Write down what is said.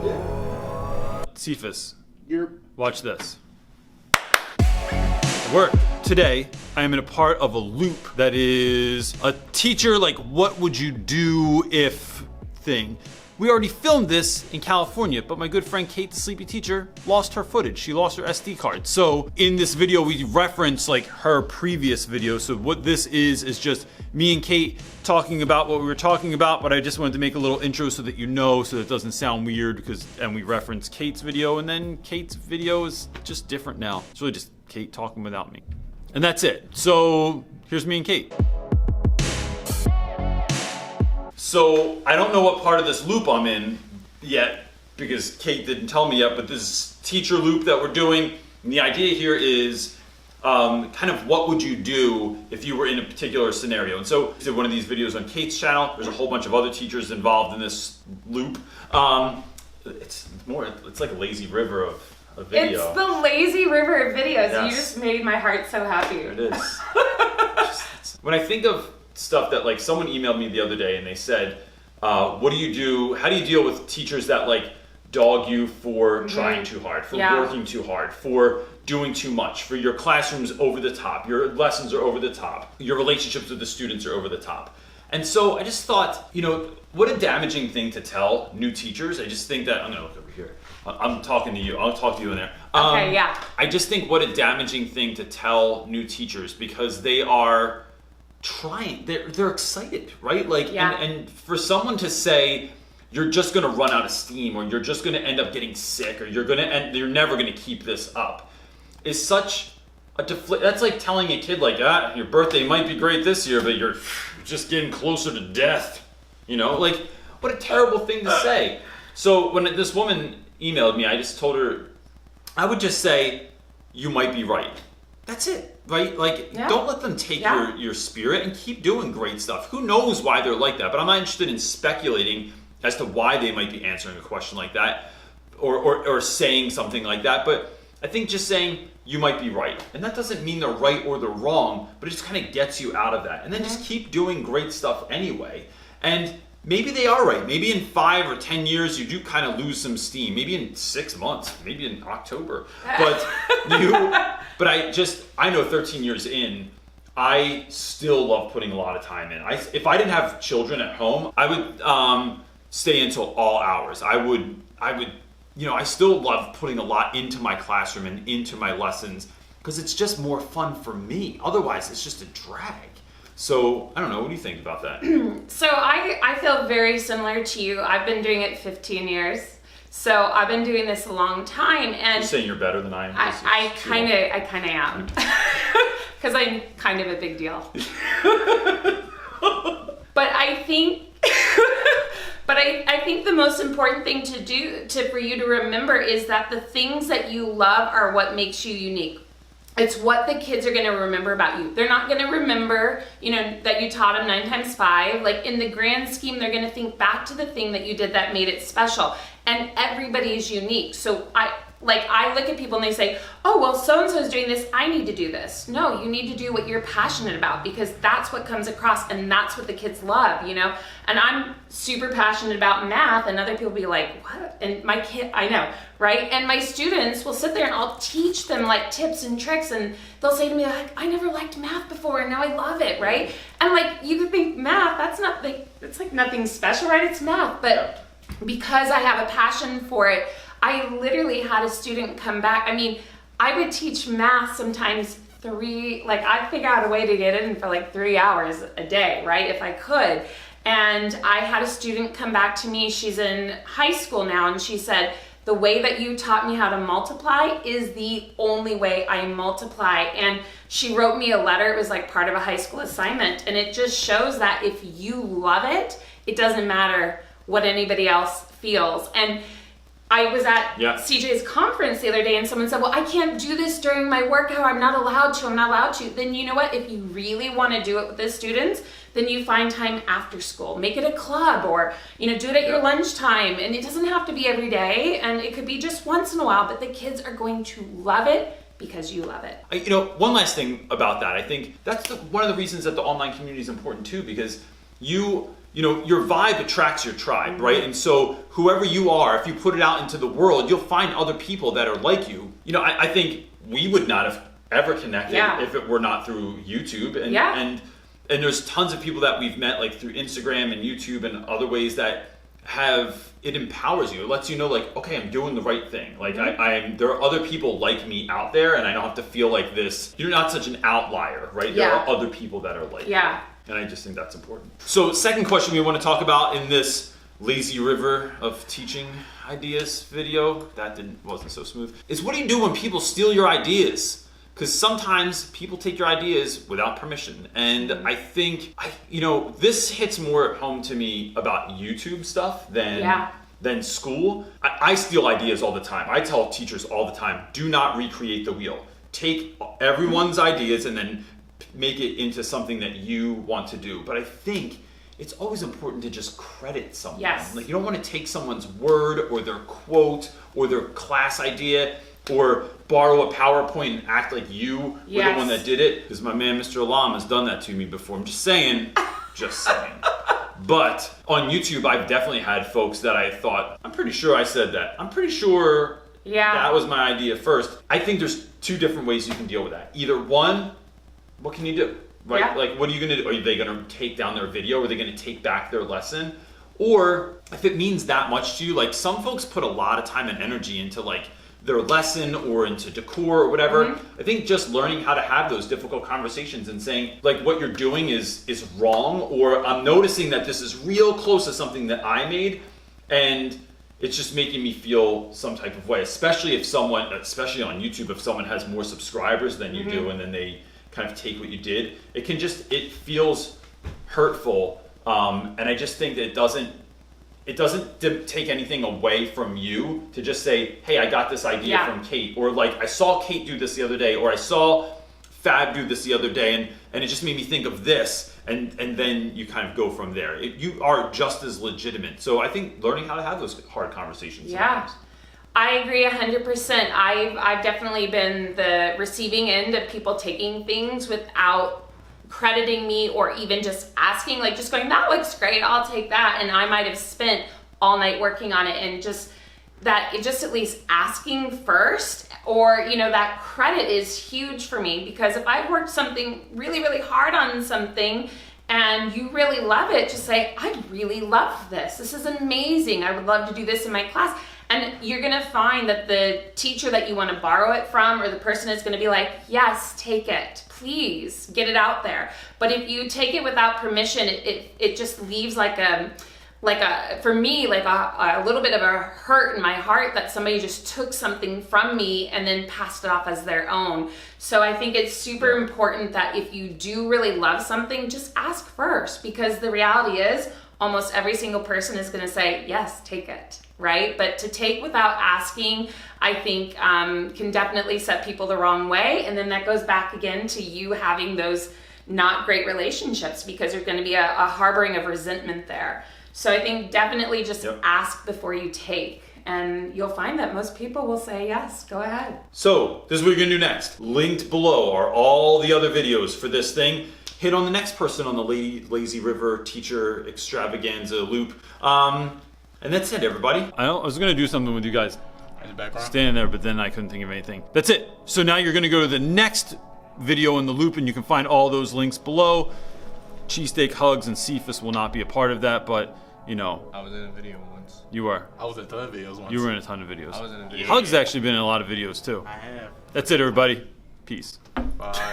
Yeah. Cephas, You're... watch this. Work. Today, I am in a part of a loop that is a teacher, like, what would you do if thing. We already filmed this in California, but my good friend Kate, the sleepy teacher, lost her footage. She lost her SD card. So in this video, we reference like her previous video. So what this is just me and Kate talking about what we were talking about, but I just wanted to make a little intro so that you know, so that it doesn't sound weird, and we reference Kate's video, and then Kate's video is just different now. It's really just Kate talking without me. And that's it. So here's me and Kate. So I don't know what part of this loop I'm in yet because Kate didn't tell me yet, but this is teacher loop that we're doing. And the idea here is kind of what would you do if you were in a particular scenario. And so I did one of these videos on Kate's channel. There's a whole bunch of other teachers involved in this loop. It's like a lazy river of video. It's the lazy river of videos. Yes. You just made my heart so happy. It is. When I think of stuff that, like, someone emailed me the other day and they said, what do you do, how do you deal with teachers that like dog you for trying too hard, for working too hard, for doing too much, for your classroom's over the top, your lessons are over the top, your relationships with the students are over the top. And so I just thought, you know, what a damaging thing to tell new teachers. I just think that, I'm gonna look over here. I'm talking to you, I'll talk to you in there. Okay, yeah. I just think what a damaging thing to tell new teachers because they are trying, they're excited, right? Like, and for someone to say you're just gonna run out of steam, or you're just gonna end up getting sick, or you're never gonna keep this up, is such a that's like telling a kid like, your birthday might be great this year, but you're just getting closer to death. You know, like, what a terrible thing to say. So when this woman emailed me, I just told her, I would just say, you might be right. That's it, right? Like, don't let them take your spirit, and keep doing great stuff. Who knows why they're like that, but I'm not interested in speculating as to why they might be answering a question like that or saying something like that. But I think just saying, you might be right. And that doesn't mean they're right or they're wrong, but it just kind of gets you out of that. And then just keep doing great stuff anyway. And maybe they are right. Maybe in 5 or 10 years, you do kind of lose some steam. Maybe in 6 months, maybe in October. But I know 13 years in, I still love putting a lot of time in. If I didn't have children at home, I would stay until all hours. I would, you know, I still love putting a lot into my classroom and into my lessons because it's just more fun for me. Otherwise, it's just a drag. So, I don't know, what do you think about that? So I feel very similar to you. I've been doing it 15 years. So I've been doing this a long time, and you're saying you're better than I am. I kind of am, because I'm kind of a big deal. But I think, I think the most important thing for you to remember is that the things that you love are what makes you unique. It's what the kids are going to remember about you. They're not going to remember, you know, that you taught them 9 times 5. Like, in the grand scheme, they're going to think back to the thing that you did that made it special. And everybody is unique. So I look at people and they say, oh, well, so-and-so is doing this, I need to do this. No, you need to do what you're passionate about, because that's what comes across, and that's what the kids love, you know? And I'm super passionate about math, and other people be like, what? And my kid, I know, right? And my students will sit there and I'll teach them like tips and tricks, and they'll say to me, like, I never liked math before, and now I love it, right? And like, you could think math, it's like nothing special, right? It's math, but because I have a passion for it, I literally had a student come back. I mean, I would teach math sometimes I'd figure out a way to get in for like 3 hours a day, right? If I could. And I had a student come back to me, she's in high school now, and she said, the way that you taught me how to multiply is the only way I multiply. And she wrote me a letter. It was like part of a high school assignment. And it just shows that if you love it, it doesn't matter what anybody else feels. And I was at CJ's conference the other day, and someone said, well, I can't do this during my work hour. I'm not allowed to. Then you know what? If you really want to do it with the students, then you find time after school. Make it a club, or, you know, do it at your lunchtime. And it doesn't have to be every day, and it could be just once in a while, but the kids are going to love it because you love it. You know, one last thing about that. I think that's one of the reasons that the online community is important too, because you your vibe attracts your tribe, right? And so whoever you are, if you put it out into the world, you'll find other people that are like you. I think we would not have ever connected if it were not through YouTube. And there's tons of people that we've met like through Instagram and YouTube and other ways that it empowers you. It lets you know like, okay, I'm doing the right thing. Like there are other people like me out there, and I don't have to feel like this. You're not such an outlier, right? There are other people that are like you. And I just think that's important. So second question we want to talk about in this lazy river of teaching ideas video, that wasn't so smooth, is what do you do when people steal your ideas? Because sometimes people take your ideas without permission. And I think, this hits more at home to me about YouTube stuff than school. I steal ideas all the time. I tell teachers all the time, do not recreate the wheel. Take everyone's ideas and then make it into something that you want to do. But I think it's always important to just credit someone. Yes. Like you don't want to take someone's word or their quote or their class idea or borrow a PowerPoint and act like you were the one that did it. Because my man, Mr. Alam, has done that to me before. I'm just saying. But on YouTube, I've definitely had folks that I thought, I'm pretty sure I said that. I'm pretty sure that was my idea first. I think there's two different ways you can deal with that. Either one, what can you do? Right? Yeah. Like, what are you going to do? Are they going to take down their video? Are they going to take back their lesson? Or if it means that much to you, like some folks put a lot of time and energy into like their lesson or into decor or whatever. I think just learning how to have those difficult conversations and saying like what you're doing is wrong, or I'm noticing that this is real close to something that I made and it's just making me feel some type of way, especially on YouTube, if someone has more subscribers than you do and then they kind of take what you did, it feels hurtful. And I just think that it doesn't take anything away from you to just say, hey, I got this idea from Kate, or like I saw Kate do this the other day, or I saw Fab do this the other day, and it just made me think of this, and then you kind of go from there. You are just as legitimate. So I think learning how to have those hard conversations. Yeah. Sometimes. I agree 100%. I've definitely been the receiving end of people taking things without crediting me or even just asking, like just going, that looks great, I'll take that. And I might have spent all night working on it, and just at least asking first, or that credit is huge for me, because if I've worked something really, really hard on something and you really love it, just say, I really love this. This is amazing. I would love to do this in my class. And you're going to find that the teacher that you want to borrow it from, or the person is going to be like, yes, take it. Please get it out there. But if you take it without permission, it just leaves for me, a little bit of a hurt in my heart that somebody just took something from me and then passed it off as their own. So I think it's super important that if you do really love something, just ask first, because the reality is almost every single person is going to say, yes, take it. Right? But to take without asking, I think can definitely set people the wrong way. And then that goes back again to you having those not great relationships, because there's going to be a harboring of resentment there. So I think definitely just ask before you take. And you'll find that most people will say, yes, go ahead. So this is what you're going to do next. Linked below are all the other videos for this thing. Hit on the next person on the Lazy River Teacher Extravaganza loop. And that's it, everybody. I was going to do something with you guys in the background, standing there, but then I couldn't think of anything. That's it. So now you're going to go to the next video in the loop, and you can find all those links below. Cheesesteak Hugs and Cephas will not be a part of that, but, I was in a video once. You were. I was in a ton of videos once. You were in a ton of videos. I was in a video. Hugs actually been in a lot of videos, too. I have. That's it, everybody. Peace. Bye.